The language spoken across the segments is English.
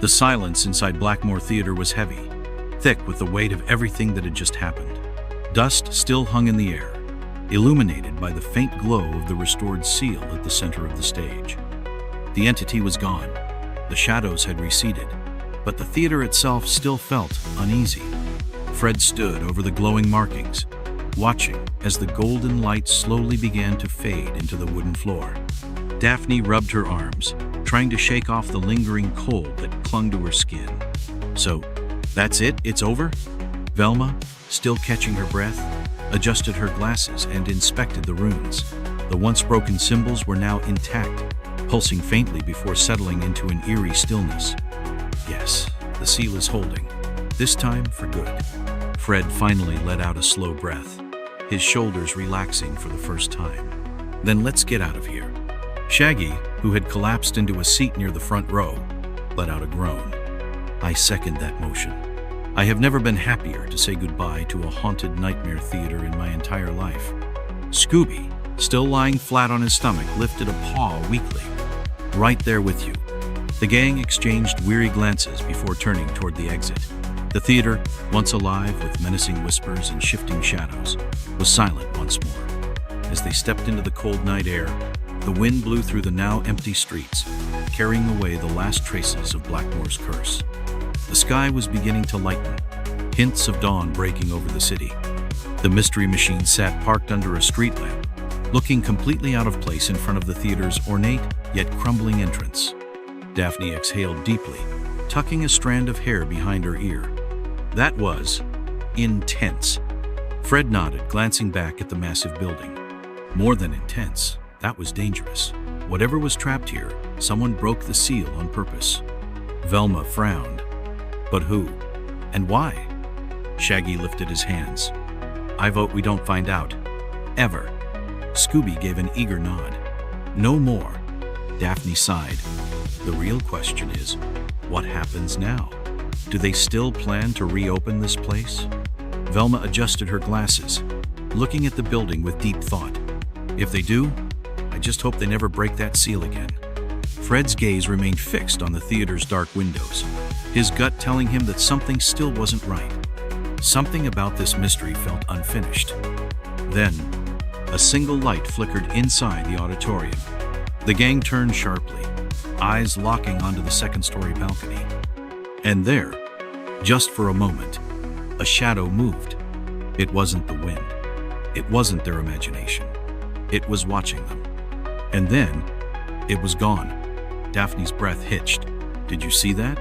The silence inside Blackmore Theater was heavy, thick with the weight of everything that had just happened. Dust still hung in the air, illuminated by the faint glow of the restored seal at the center of the stage. The entity was gone. The shadows had receded, but the theater itself still felt uneasy. Fred stood over the glowing markings, watching as the golden light slowly began to fade into the wooden floor. Daphne rubbed her arms, trying to shake off the lingering cold that clung to her skin. "So, that's it? It's over?" Velma, still catching her breath, adjusted her glasses and inspected the runes. The once broken symbols were now intact, pulsing faintly before settling into an eerie stillness. Yes, the seal is holding, this time for good. Fred finally let out a slow breath, his shoulders relaxing for the first time. "Then let's get out of here." Shaggy, who had collapsed into a seat near the front row, let out a groan. "I second that motion. I have never been happier to say goodbye to a haunted nightmare theater in my entire life." Scooby, still lying flat on his stomach, lifted a paw weakly. "Right there with you." The gang exchanged weary glances before turning toward the exit. The theater, once alive with menacing whispers and shifting shadows, was silent once more. As they stepped into the cold night air, the wind blew through the now empty streets, carrying away the last traces of Blackmore's curse. The sky was beginning to lighten, hints of dawn breaking over the city. The mystery machine sat parked under a street lamp, looking completely out of place in front of the theater's ornate yet crumbling entrance. Daphne exhaled deeply, tucking a strand of hair behind her ear. That was intense. Fred nodded, glancing back at the massive building. More than intense, that was dangerous. Whatever was trapped here, someone broke the seal on purpose. Velma frowned. But who? And why? Shaggy lifted his hands. "I vote we don't find out. Ever." Scooby gave an eager nod. "No more." Daphne sighed. "The real question is, what happens now? Do they still plan to reopen this place?" Velma adjusted her glasses, looking at the building with deep thought. "If they do, I just hope they never break that seal again." Fred's gaze remained fixed on the theater's dark windows, his gut telling him that something still wasn't right. Something about this mystery felt unfinished. Then, a single light flickered inside the auditorium. The gang turned sharply, eyes locking onto the second-story balcony. And there, just for a moment, a shadow moved. It wasn't the wind. It wasn't their imagination. It was watching them. And then, it was gone. Daphne's breath hitched. "Did you see that?"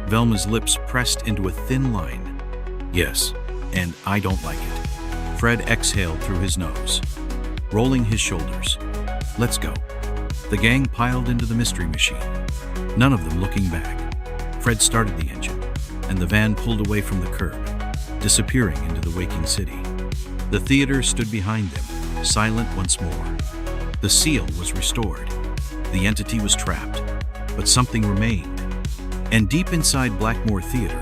Velma's lips pressed into a thin line. "Yes, and I don't like it." Fred exhaled through his nose, rolling his shoulders. "Let's go." The gang piled into the mystery machine, none of them looking back. Fred started the engine, and the van pulled away from the curb, disappearing into the waking city. The theater stood behind them, silent once more. The seal was restored. The entity was trapped, but something remained. And deep inside Blackmore Theater,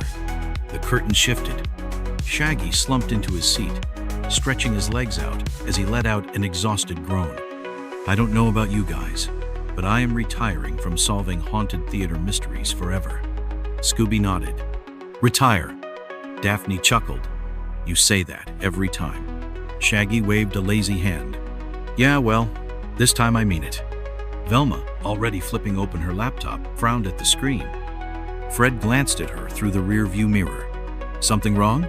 the curtain shifted. Shaggy slumped into his seat, stretching his legs out as he let out an exhausted groan. "I don't know about you guys, but I am retiring from solving haunted theater mysteries forever." Scooby nodded. "Retire." Daphne chuckled. "You say that every time." Shaggy waved a lazy hand. "Yeah, well, this time I mean it." Velma, already flipping open her laptop, frowned at the screen. Fred glanced at her through the rear-view mirror. "Something wrong?"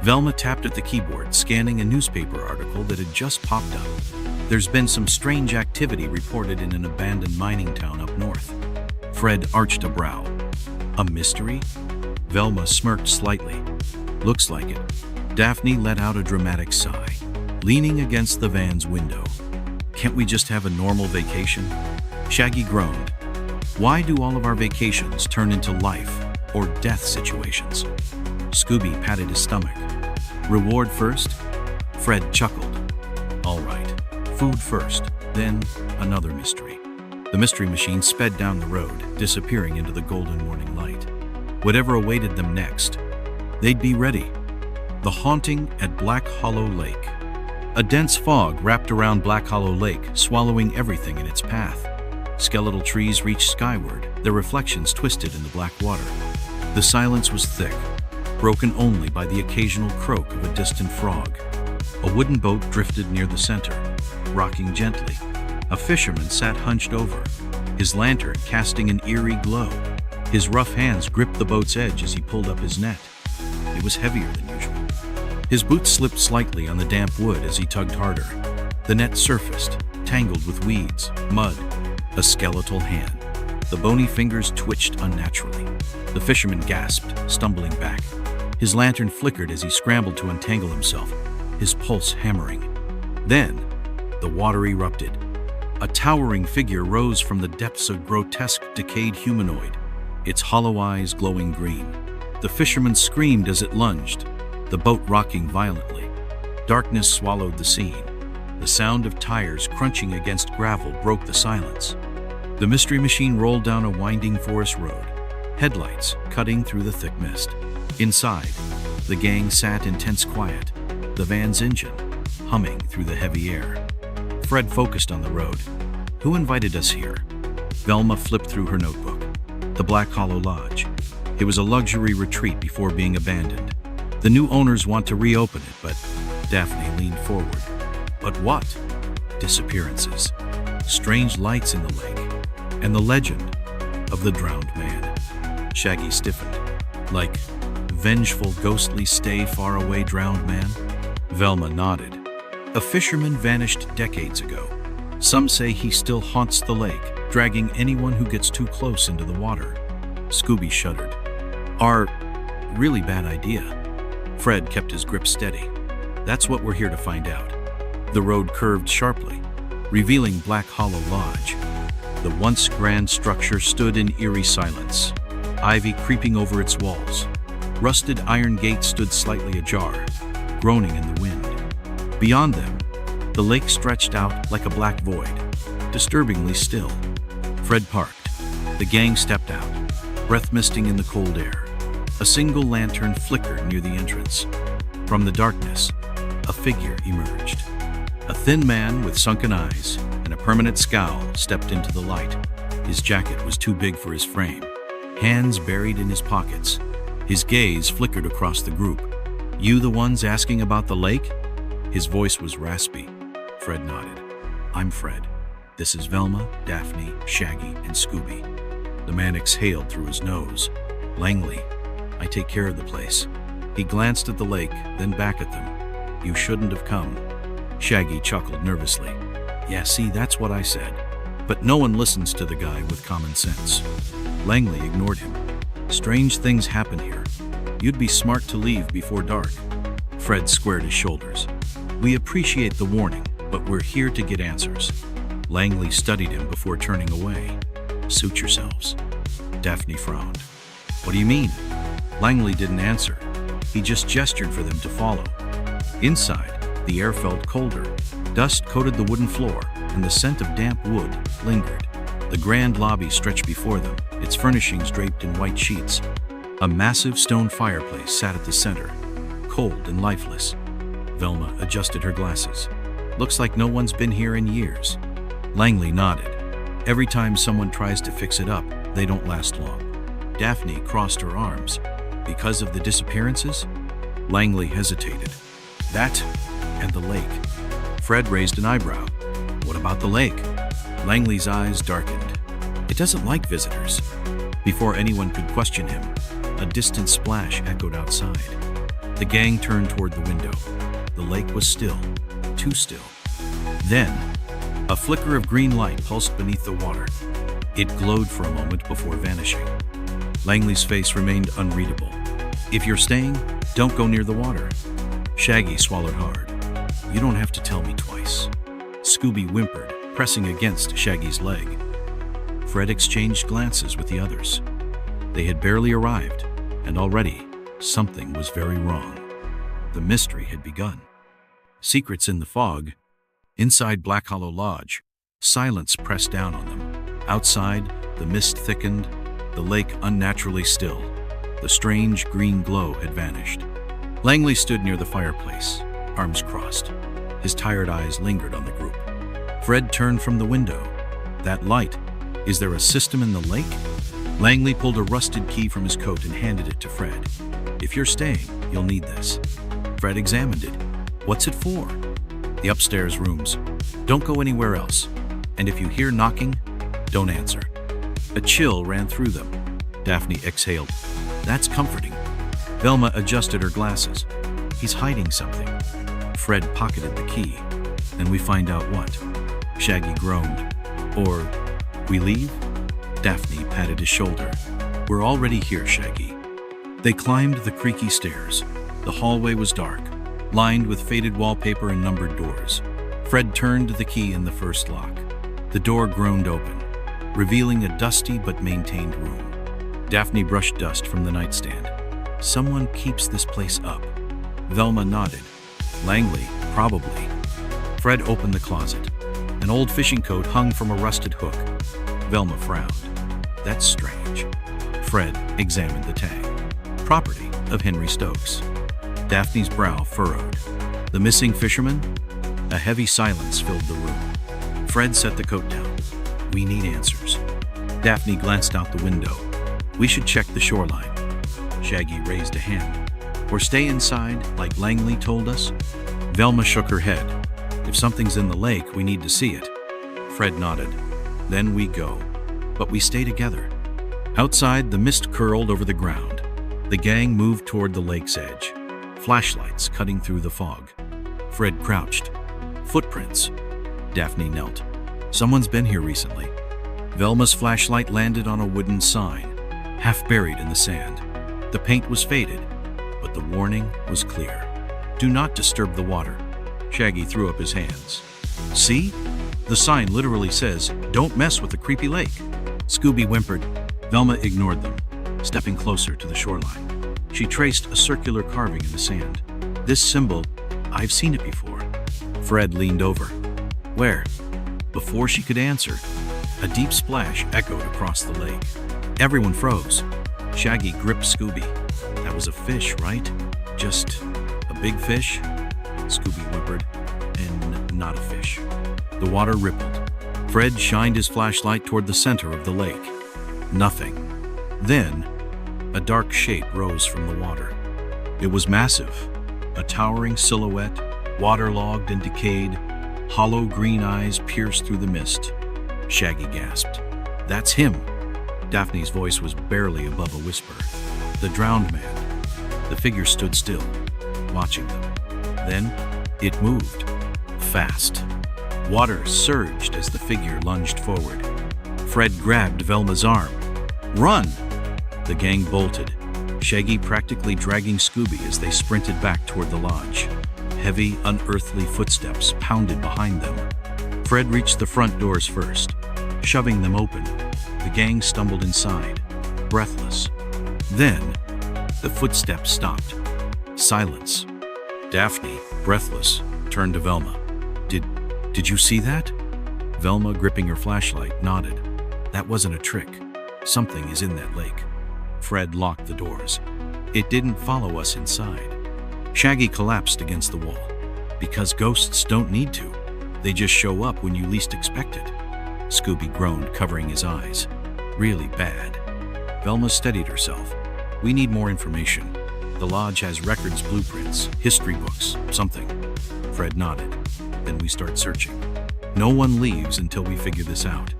Velma tapped at the keyboard, scanning a newspaper article that had just popped up. "There's been some strange activity reported in an abandoned mining town up north." Fred arched a brow. "A mystery?" Velma smirked slightly. "Looks like it." Daphne let out a dramatic sigh, leaning against the van's window. "Can't we just have a normal vacation?" Shaggy groaned. "Why do all of our vacations turn into life or death situations?" Scooby patted his stomach. "Reward first?" Fred chuckled. "All right, food first, then another mystery." The mystery machine sped down the road, disappearing into the golden morning light. Whatever awaited them next, they'd be ready. The haunting at Black Hollow Lake. A dense fog wrapped around Black Hollow Lake, swallowing everything in its path. Skeletal trees reached skyward, their reflections twisted in the black water. The silence was thick, broken only by the occasional croak of a distant frog. A wooden boat drifted near the center, rocking gently. A fisherman sat hunched over, his lantern casting an eerie glow. His rough hands gripped the boat's edge as he pulled up his net. It was heavier than usual. His boots slipped slightly on the damp wood as he tugged harder. The net surfaced, tangled with weeds, mud, a skeletal hand. The bony fingers twitched unnaturally. The fisherman gasped, stumbling back. His lantern flickered as he scrambled to untangle himself, his pulse hammering. Then, the water erupted. A towering figure rose from the depths of grotesque, decayed humanoid, its hollow eyes glowing green. The fisherman screamed as it lunged, the boat rocking violently. Darkness swallowed the scene. The sound of tires crunching against gravel broke the silence. The mystery machine rolled down a winding forest road, headlights cutting through the thick mist. Inside, the gang sat in tense quiet, the van's engine humming through the heavy air. Fred focused on the road. Who invited us here? Velma flipped through her notebook. The Black Hollow Lodge. It was a luxury retreat before being abandoned. The new owners want to reopen it, but Daphne leaned forward. But what? Disappearances, strange lights in the lake, and the legend of the drowned man. Shaggy stiffened. Like, vengeful, ghostly, stay far away drowned man? Velma nodded. A fisherman vanished decades ago. Some say he still haunts the lake, dragging anyone who gets too close into the water. Scooby shuddered. Our really bad idea. Fred kept his grip steady. That's what we're here to find out. The road curved sharply, revealing Black Hollow Lodge. The once grand structure stood in eerie silence, ivy creeping over its walls. Rusted iron gates stood slightly ajar, groaning in the wind. Beyond them, the lake stretched out like a black void, disturbingly still. Fred parked. The gang stepped out, breath misting in the cold air. A single lantern flickered near the entrance. From the darkness, a figure emerged. A thin man with sunken eyes and a permanent scowl stepped into the light. His jacket was too big for his frame, hands buried in his pockets. His gaze flickered across the group. You the ones asking about the lake? His voice was raspy. Fred nodded. I'm Fred. This is Velma, Daphne, Shaggy, and Scooby. The man exhaled through his nose. Langley, I take care of the place. He glanced at the lake, then back at them. You shouldn't have come. Shaggy chuckled nervously. Yeah, see, that's what I said. But no one listens to the guy with common sense. Langley ignored him. Strange things happen here. You'd be smart to leave before dark. Fred squared his shoulders. We appreciate the warning, but we're here to get answers. Langley studied him before turning away. Suit yourselves. Daphne frowned. What do you mean? Langley didn't answer. He just gestured for them to follow. Inside, the air felt colder. Dust coated the wooden floor, and the scent of damp wood lingered. The grand lobby stretched before them, its furnishings draped in white sheets. A massive stone fireplace sat at the center, cold and lifeless. Velma adjusted her glasses. Looks like no one's been here in years. Langley nodded. Every time someone tries to fix it up, they don't last long. Daphne crossed her arms. Because of the disappearances? Langley hesitated. That and the lake. Fred raised an eyebrow. What about the lake? Langley's eyes darkened. It doesn't like visitors. Before anyone could question him, a distant splash echoed outside. The gang turned toward the window. The lake was still, too still. Then, a flicker of green light pulsed beneath the water. It glowed for a moment before vanishing. Langley's face remained unreadable. If you're staying, don't go near the water. Shaggy swallowed hard. You don't have to tell me twice. Scooby whimpered, pressing against Shaggy's leg. Fred exchanged glances with the others. They had barely arrived, and already something was very wrong. The mystery had begun. Secrets in the fog. Inside Black Hollow Lodge, silence pressed down on them. Outside, the mist thickened, the lake unnaturally still. The strange green glow had vanished. Langley stood near the fireplace, arms crossed. His tired eyes lingered on the group. Fred turned from the window. That light, Is there a system in the lake? Langley pulled a rusted key from his coat and handed it to Fred. If you're staying, you'll need this. Fred examined it. What's it for? The upstairs rooms. Don't go anywhere else. And if you hear knocking, don't answer. A chill ran through them. Daphne exhaled. That's comforting. Velma adjusted her glasses. He's hiding something. Fred pocketed the key. Then we find out what. Shaggy groaned. Or, we leave? Daphne patted his shoulder. We're already here, Shaggy. They climbed the creaky stairs. The hallway was dark, lined with faded wallpaper and numbered doors. Fred turned the key in the first lock. The door groaned open, revealing a dusty but maintained room. Daphne brushed dust from the nightstand. Someone keeps this place up. Velma nodded. Langley, probably. Fred opened the closet. An old fishing coat hung from a rusted hook. Velma frowned. That's strange. Fred examined the tag. Property of Henry Stokes. Daphne's brow furrowed. The missing fisherman? A heavy silence filled the room. Fred set the coat down. We need answers. Daphne glanced out the window. We should check the shoreline. Shaggy raised a hand. Or stay inside, like Langley told us? Velma shook her head. If something's in the lake, we need to see it. Fred nodded. Then we go. But we stay together. Outside, the mist curled over the ground. The gang moved toward the lake's edge, flashlights cutting through the fog. Fred crouched. Footprints. Daphne knelt. Someone's been here recently. Velma's flashlight landed on a wooden sign, half buried in the sand. The paint was faded, but the warning was clear. Do not disturb the water. Shaggy threw up his hands. See? The sign literally says, don't mess with the creepy lake. Scooby whimpered. Velma ignored them, stepping closer to the shoreline. She traced a circular carving in the sand. This symbol, I've seen it before. Fred leaned over. Where? Before she could answer, a deep splash echoed across the lake. Everyone froze. Shaggy gripped Scooby. That was a fish, right? Just a big fish? Scooby whimpered. And not a fish. The water rippled. Fred shined his flashlight toward the center of the lake. Nothing. Then, a dark shape rose from the water. It was massive, a towering silhouette, waterlogged and decayed. Hollow green eyes pierced through the mist. Shaggy gasped. That's him. Daphne's voice was barely above a whisper. The drowned man. The figure stood still, watching them. Then, it moved. Fast. Water surged as the figure lunged forward. Fred grabbed Velma's arm. Run! The gang bolted, Shaggy practically dragging Scooby as they sprinted back toward the lodge. Heavy, unearthly footsteps pounded behind them. Fred reached the front doors first. Shoving them open, the gang stumbled inside, breathless. Then, the footsteps stopped. Silence. Daphne, breathless, turned to Velma. Did you see that? Velma, gripping her flashlight, nodded. That wasn't a trick. Something is in that lake. Fred locked the doors. It didn't follow us inside. Shaggy collapsed against the wall. Because ghosts don't need to. They just show up when you least expect it. Scooby groaned, covering his eyes. Really bad. Velma steadied herself. We need more information. The lodge has records, blueprints, history books, something. Fred nodded. Then we start searching. No one leaves until we figure this out.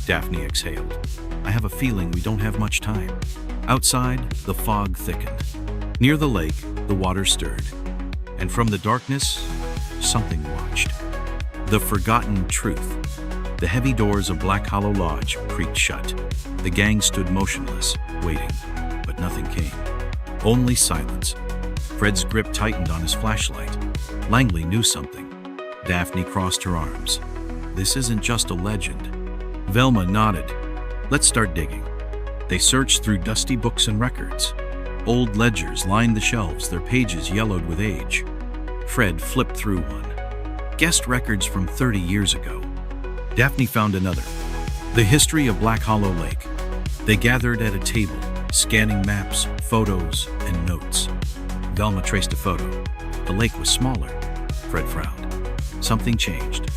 Daphne exhaled. I have a feeling we don't have much time. Outside, the fog thickened. Near the lake, the water stirred. And from the darkness, something watched. The forgotten truth. The heavy doors of Black Hollow Lodge creaked shut. The gang stood motionless, waiting, but nothing came. Only silence. Fred's grip tightened on his flashlight. Langley knew something. Daphne crossed her arms. This isn't just a legend. Velma nodded. Let's start digging. They searched through dusty books and records. Old ledgers lined the shelves, their pages yellowed with age. Fred flipped through one. Guest records from 30 years ago. Daphne found another. The history of Black Hollow Lake. They gathered at a table, scanning maps, photos, and notes. Velma traced a photo. The lake was smaller. Fred frowned. Something changed.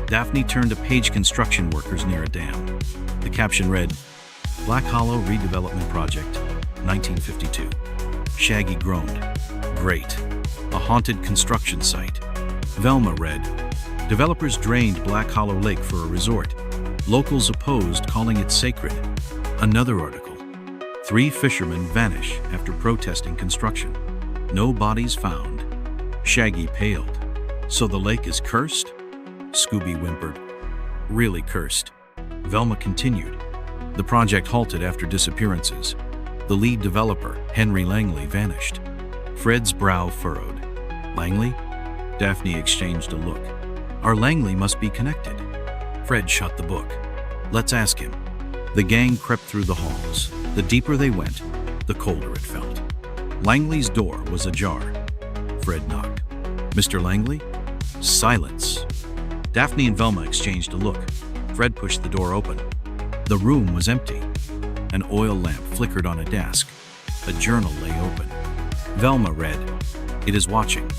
Daphne turned to page construction workers near a dam. The caption read, Black Hollow Redevelopment Project, 1952. Shaggy groaned. Great. A haunted construction site. Velma read, Developers drained Black Hollow Lake for a resort. Locals opposed, calling it sacred. Another article. 3 fishermen vanish after protesting construction. No bodies found. Shaggy paled. So the lake is cursed? Scooby whimpered. Really cursed. Velma continued. The project halted after disappearances. The lead developer, Henry Langley, vanished. Fred's brow furrowed. Langley? Daphne exchanged a look. Our Langley must be connected. Fred shut the book. Let's ask him. The gang crept through the halls. The deeper they went, the colder it felt. Langley's door was ajar. Fred knocked. Mr. Langley? Silence. Daphne and Velma exchanged a look. Fred pushed the door open. The room was empty. An oil lamp flickered on a desk. A journal lay open. Velma read, It is watching.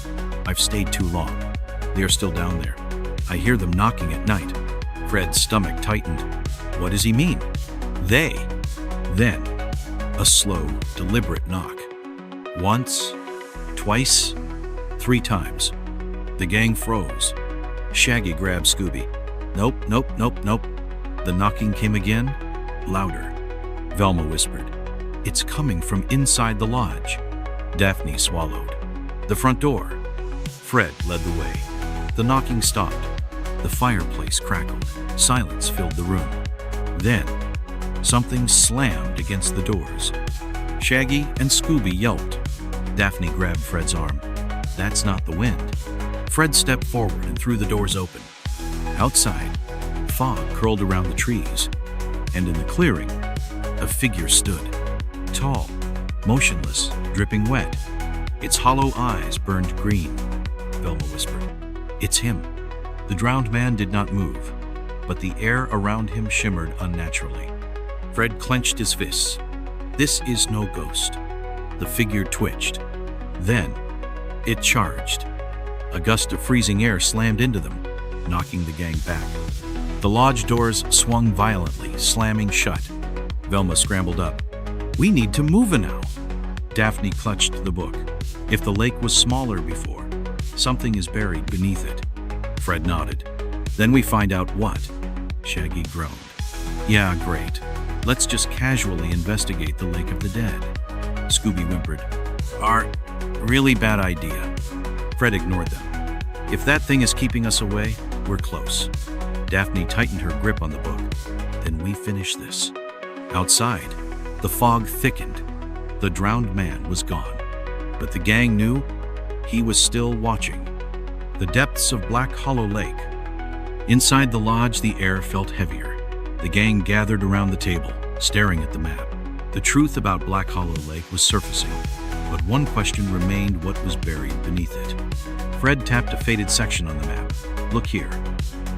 I've stayed too long. They are still down there. I hear them knocking at night. Fred's stomach tightened. What does he mean? They. Then, a slow, deliberate knock. Once, twice, 3 times. The gang froze. Shaggy grabbed Scooby. Nope, nope, nope, nope. The knocking came again, louder. Velma whispered, It's coming from inside the lodge. Daphne swallowed. The front door. Fred led the way. The knocking stopped. The fireplace crackled. Silence filled the room. Then, something slammed against the doors. Shaggy and Scooby yelped. Daphne grabbed Fred's arm. That's not the wind. Fred stepped forward and threw the doors open. Outside, fog curled around the trees, and in the clearing, a figure stood. Tall, motionless, dripping wet. Its hollow eyes burned green. Velma whispered, It's him. The drowned man did not move, but the air around him shimmered unnaturally. Fred clenched his fists. This is no ghost. The figure twitched. Then, it charged. A gust of freezing air slammed into them, knocking the gang back. The lodge doors swung violently, slamming shut. Velma scrambled up. We need to move now. Daphne clutched the book. If the lake was smaller before, something is buried beneath it. Fred nodded. Then we find out what? Shaggy groaned. Yeah, great. Let's just casually investigate the Lake of the Dead. Scooby whimpered. Really bad idea. Fred ignored them. If that thing is keeping us away, we're close. Daphne tightened her grip on the book. Then we finish this. Outside, the fog thickened. The drowned man was gone. But the gang knew he was still watching. The depths of Black Hollow Lake. Inside the lodge, the air felt heavier. The gang gathered around the table, staring at the map. The truth about Black Hollow Lake was surfacing, but one question remained: what was buried beneath it? Fred tapped a faded section on the map. Look here.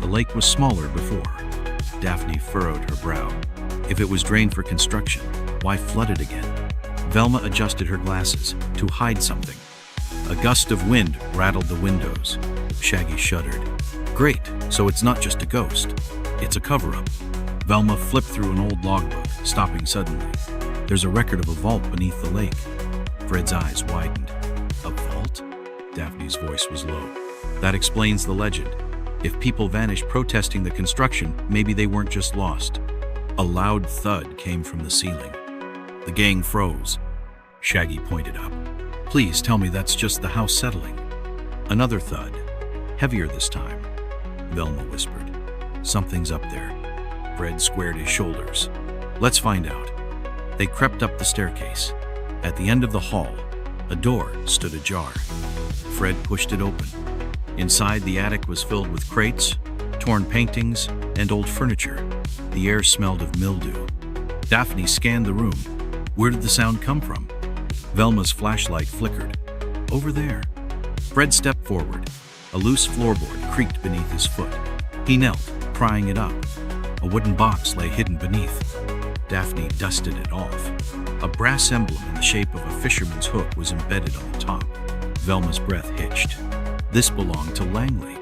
The lake was smaller before. Daphne furrowed her brow. If it was drained for construction, why flood it again? Velma adjusted her glasses to hide something. A gust of wind rattled the windows. Shaggy shuddered. Great, so it's not just a ghost. It's a cover-up. Velma flipped through an old logbook, stopping suddenly. There's a record of a vault beneath the lake. Fred's eyes widened. A vault? Daphne's voice was low. That explains the legend. If people vanished protesting the construction, maybe they weren't just lost. A loud thud came from the ceiling. The gang froze. Shaggy pointed up. Please tell me that's just the house settling. Another thud, heavier this time. Velma whispered. Something's up there. Fred squared his shoulders. Let's find out. They crept up the staircase. At the end of the hall, a door stood ajar. Fred pushed it open. Inside, the attic was filled with crates, torn paintings, and old furniture. The air smelled of mildew. Daphne scanned the room. Where did the sound come from? Velma's flashlight flickered. Over there. Fred stepped forward. A loose floorboard creaked beneath his foot. He knelt, prying it up. A wooden box lay hidden beneath. Daphne dusted it off. A brass emblem in the shape of a fisherman's hook was embedded on the top. Velma's breath hitched. This belonged to Langley.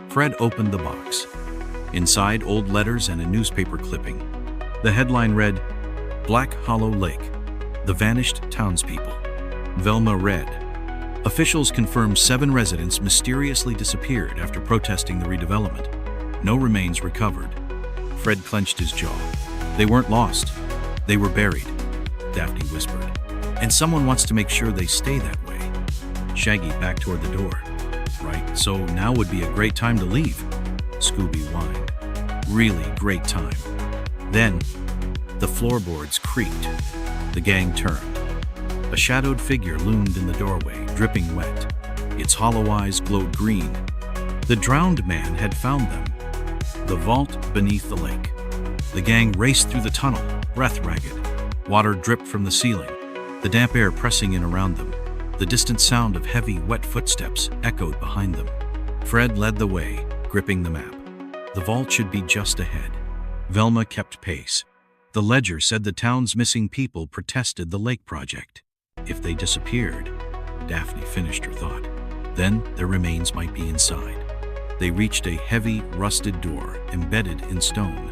Fred opened the box. Inside, old letters and a newspaper clipping. The headline read, "Black Hollow Lake, the Vanished Townspeople." Velma read, "Officials confirm 7 residents mysteriously disappeared after protesting the redevelopment. No remains recovered." Fred clenched his jaw. "They weren't lost. They were buried," Daphne whispered. "And someone wants to make sure they stay that way." Shaggy backed toward the door. "Right, so now would be a great time to leave," Scooby whined. "Really great time." Then, the floorboards creaked. The gang turned. A shadowed figure loomed in the doorway, dripping wet. Its hollow eyes glowed green. The drowned man had found them. The vault beneath the lake. The gang raced through the tunnel, breath ragged. Water dripped from the ceiling, the damp air pressing in around them. The distant sound of heavy, wet footsteps echoed behind them. Fred led the way, gripping the map. The vault should be just ahead. Velma kept pace. The ledger said the town's missing people protested the lake project. If they disappeared, Daphne finished her thought, then their remains might be inside. They reached a heavy, rusted door embedded in stone.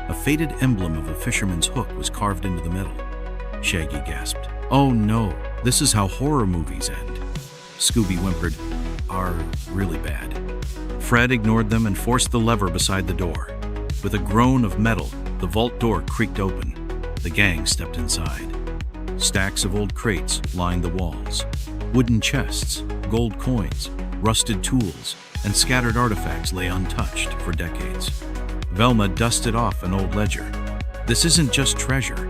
A faded emblem of a fisherman's hook was carved into the metal. Shaggy gasped. "Oh no, this is how horror movies end." Scooby whimpered, "Are really bad." Fred ignored them and forced the lever beside the door. With a groan of metal, the vault door creaked open. The gang stepped inside. Stacks of old crates lined the walls. Wooden chests, gold coins, rusted tools, and scattered artifacts lay untouched for decades. Velma dusted off an old ledger. "This isn't just treasure.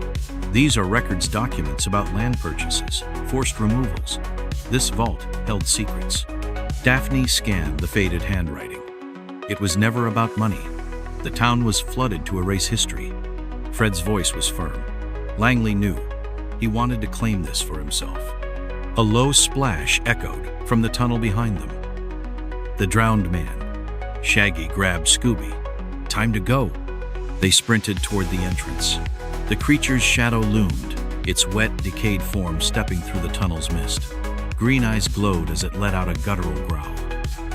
These are records documents about land purchases, forced removals. This vault held secrets." Daphne scanned the faded handwriting. It was never about money. The town was flooded to erase history. Fred's voice was firm. Langley knew. He wanted to claim this for himself. A low splash echoed from the tunnel behind them. The drowned man. Shaggy grabbed Scooby. "Time to go." They sprinted toward the entrance. The creature's shadow loomed, its wet, decayed form stepping through the tunnel's mist. Green eyes glowed as it let out a guttural growl.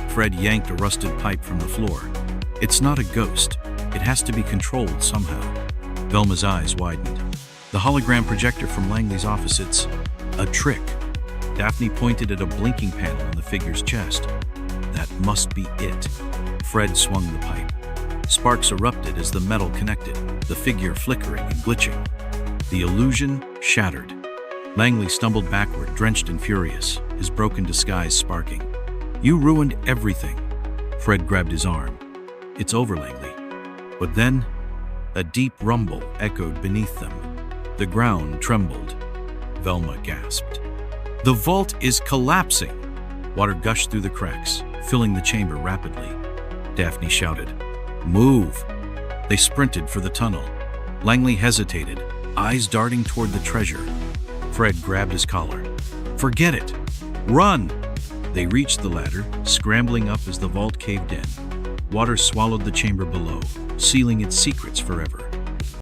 Fred yanked a rusted pipe from the floor. "It's not a ghost. It has to be controlled somehow." Velma's eyes widened. "The hologram projector from Langley's office, it's a trick." Daphne pointed at a blinking panel on the figure's chest. "That must be it." Fred swung the pipe. Sparks erupted as the metal connected, the figure flickering and glitching. The illusion shattered. Langley stumbled backward, drenched and furious, his broken disguise sparking. "You ruined everything." Fred grabbed his arm. "It's over, Langley." But then, a deep rumble echoed beneath them. The ground trembled. Velma gasped. "The vault is collapsing!" Water gushed through the cracks, filling the chamber rapidly. Daphne shouted, "Move!" They sprinted for the tunnel. Langley hesitated, eyes darting toward the treasure. Fred grabbed his collar. "Forget it! Run!" They reached the ladder, scrambling up as the vault caved in. Water swallowed the chamber below, sealing its secrets forever.